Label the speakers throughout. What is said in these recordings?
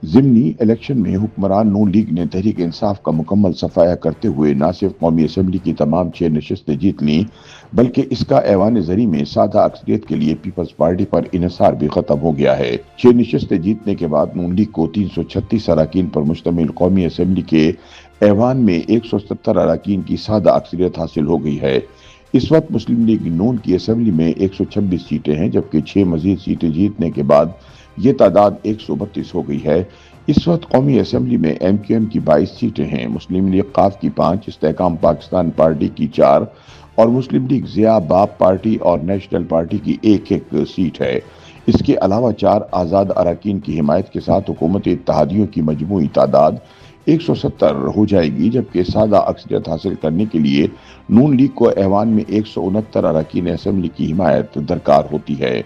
Speaker 1: ضمنی الیکشن میں حکمران نون لیگ نے تحریک انصاف کا مکمل صفایا کرتے ہوئے نہ صرف قومی اسمبلی کی تمام 6 نشستیں جیت لیں بلکہ اس کا ایوان زرعی میں سادہ اکثریت کے لیے پیپلز پارٹی پر انحصار بھی ختم ہو گیا ہے۔ 6 نشستیں جیتنے کے بعد نون لیگ کو 336 اراکین پر مشتمل قومی اسمبلی کے ایوان میں 170 اراکین کی سادہ اکثریت حاصل ہو گئی ہے۔ اس وقت مسلم لیگ نون کی اسمبلی میں 126 سیٹیں ہیں جبکہ 6 مزید سیٹیں جیتنے کے بعد یہ تعداد 132 ہو گئی ہے۔ اس وقت قومی اسمبلی میں ایم کیو ایم کی 22 سیٹیں ہیں، مسلم لیگ قاف کی 5، استحکام پاکستان پارٹی کی 4 اور مسلم لیگ ضیاء باب پارٹی اور نیشنل پارٹی کی ایک سیٹ ہے۔ اس کے علاوہ 4 آزاد اراکین کی حمایت کے ساتھ حکومت اتحادیوں کی مجموعی تعداد 170 ہو جائے گی جبکہ سادہ اکثریت حاصل کرنے کے لیے نون لیگ کو ایوان میں 169 اراکین اسمبلی کی حمایت درکار ہوتی ہے۔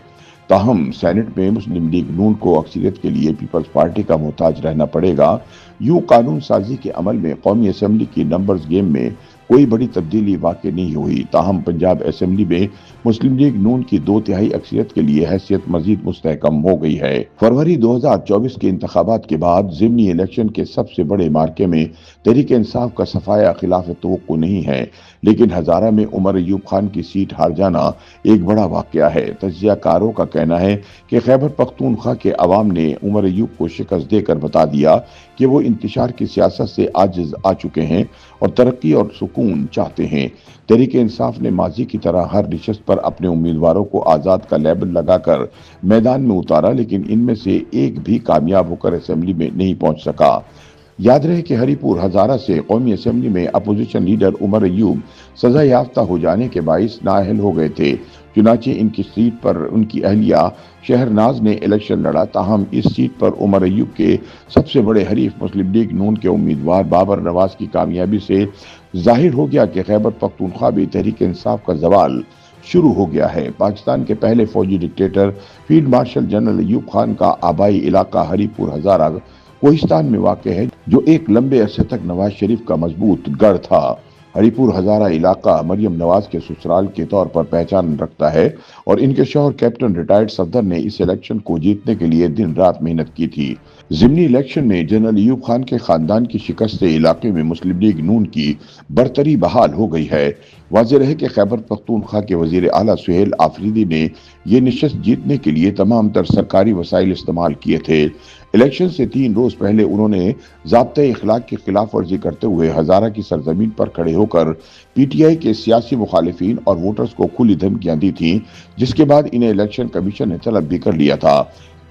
Speaker 1: تاہم سینٹ میں مسلم لیگ نون کو اکثریت کے لیے پیپلز پارٹی کا محتاج رہنا پڑے گا۔ یوں قانون سازی کے عمل میں قومی اسمبلی کی نمبرز گیم میں کوئی بڑی تبدیلی واقع نہیں ہوئی، تاہم پنجاب اسمبلی میں مسلم لیگ نون کی 2/3 اکثریت کے لیے حیثیت مزید مستحکم ہو گئی ہے۔ فروری 2024 کے انتخابات کے بعد ضمنی الیکشن کے سب سے بڑے مارکے میں تحریک انصاف کا صفایا خلاف توقع نہیں ہے، لیکن ہزارہ میں عمر ایوب خان کی سیٹ ہار جانا ایک بڑا واقعہ ہے۔ تجزیہ کاروں کا کہنا ہے کہ خیبر پختونخوا کے عوام نے عمر ایوب کو شکست دے کر بتا دیا کہ وہ انتشار کی سیاست سے عاجز آ چکے ہیں اور ترقی اور سکون چاہتے ہیں۔ تحریک انصاف نے ماضی کی طرح ہر نشست پر اپنے امیدواروں کو آزاد کا لیبل لگا کر میدان میں اتارا، لیکن ان میں سے ایک بھی کامیاب ہو کر اسمبلی میں نہیں پہنچ سکا۔ یاد رہے کہ ہری پور ہزارہ سے قومی اسمبلی میں اپوزیشن لیڈر عمر ایوب سزا یافتہ ہو جانے کے باعث نااہل ہو گئے تھے، چنانچہ ان کی سیٹ پر ان کی اہلیہ شہرناز نے الیکشن لڑا۔ تاہم اس سیٹ پر عمر ایوب کے سب سے بڑے حریف مسلم لیگ نون کے امیدوار بابر نواز کی کامیابی سے ظاہر ہو گیا کہ خیبر پختونخوا بھی تحریک انصاف کا زوال شروع ہو گیا ہے۔ پاکستان کے پہلے فوجی dictator field marshal general Ayub Khan کا آبائی علاقہ ہری پور ہزارہ کوہستان میں واقع ہے، جو ایک لمبے عرصے تک نواز شریف کا مضبوط گڑھ تھا۔ ہری پور ہزارہ علاقہ مریم نواز کے سسرال کے طور پر پہچان رکھتا ہے اور ان کے شوہر کیپٹن ریٹائرڈ صفدر نے اس الیکشن کو جیتنے کے لیے دن رات محنت کی تھی۔ ضمنی الیکشن میں جنرل ایوب خان کے خاندان کی شکست سے علاقے میں مسلم لیگ نون کی برتری بحال ہو گئی ہے۔ واضح رہے کہ خیبر پختونخوا کے وزیر اعلیٰ سہیل آفریدی نے یہ نشست جیتنے کے لیے تمام تر سرکاری وسائل استعمال کیے تھے۔ الیکشن سے 3 روز پہلے انہوں نے ضابطۂ اخلاق کی خلاف ورزی کرتے ہوئے ہزارہ کی سرزمین پر کھڑے ہو کر پی ٹی آئی کے سیاسی مخالفین اور ووٹرز کو کھلی دھمکیاں دی تھیں، جس کے بعد انہیں الیکشن کمیشن نے طلب بھی کر لیا تھا۔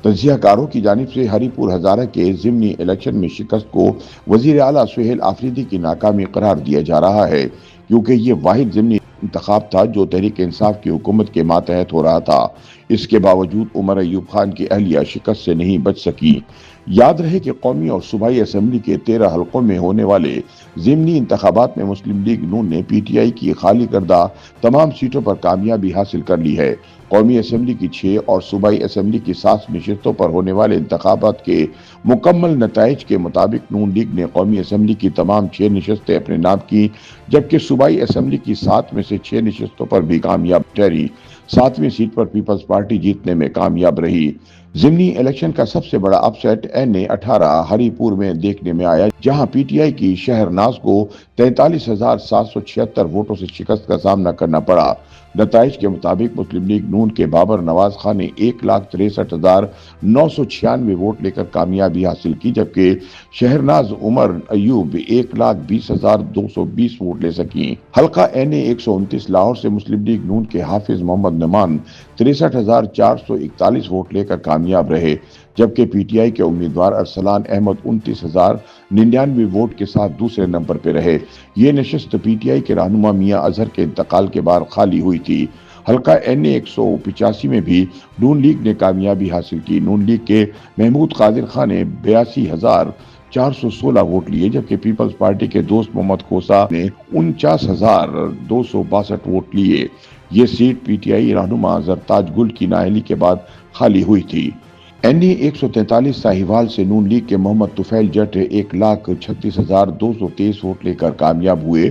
Speaker 1: تجزیہ کاروں کی جانب سے ہری پور ہزارہ کے ضمنی الیکشن میں شکست کو وزیر اعلیٰ سہیل آفریدی کی ناکامی قرار دیا جا رہا ہے، کیونکہ یہ واحد ضمنی انتخاب تھا جو تحریک انصاف کی حکومت کے ماتحت ہو رہا تھا۔ اس کے باوجود عمر ایوب خان کی اہلیہ شکست سے نہیں بچ سکی۔ یاد رہے کہ قومی اور صوبائی اسمبلی کے 13 حلقوں میں ہونے والے ضمنی انتخابات میں مسلم لیگ نون نے پی ٹی آئی کی خالی کردہ تمام سیٹوں پر کامیابی حاصل کر لی ہے۔ قومی اسمبلی کی 6 اور صوبائی اسمبلی کی 7 نشستوں پر ہونے والے انتخابات کے مکمل نتائج کے مطابق نون لیگ نے قومی اسمبلی کی تمام 6 نشستیں اپنے نام کی، جبکہ صوبائی اسمبلی کی 7 میں سے 6 نشستوں پر بھی کامیاب ٹھہری۔ 7ویں سیٹ پر پیپلز پارٹی جیتنے میں کامیاب رہی۔ ضمنی الیکشن کا سب سے بڑا اپ سیٹ NA18 ہری پور میں دیکھنے میں آیا، جہاں پی ٹی آئی کی شہرناز کو 43,776 ووٹوں سے شکست کا سامنا کرنا پڑا۔ نتائج کے مطابق مسلم لیگ نون کے بابر نواز خان نے 1,63,996 ووٹ لے کر کامیابی حاصل کی، جبکہ شہرناز عمر ایوب 1,20,220 ووٹ لے سکیں۔ حلقہ NA129 لاہور سے مسلم لیگ نون کے حافظ محمد نعمان 63,441 ووٹ لے کر کامیاب رہے، جبکہ پی ٹی آئی کے امیدوار ارسلان احمد 29,099 ووٹ کے ساتھ دوسرے نمبر پہ رہے۔ یہ نشست پی ٹی آئی کے رہنما میاں اظہر کے انتقال کے بعد خالی ہوئی تھی۔ حلقہ NA185 میں بھی نون لیگ نے کامیابی حاصل کی۔ نون لیگ کے محمود قادر خان نے 82,416 ووٹ لیے، جبکہ پیپلز پارٹی کے دوست محمد کوسا نے 49,262 ووٹ لیے۔ یہ سیٹ پی ٹی آئی رہنما زرتاج گل کی نااہلی کے بعد خالی ہوئی تھی۔ NA143 ساہیوال سے نون لیگ کے محمد طفیل جٹ 1,36,223 ووٹ لے کر کامیاب ہوئے،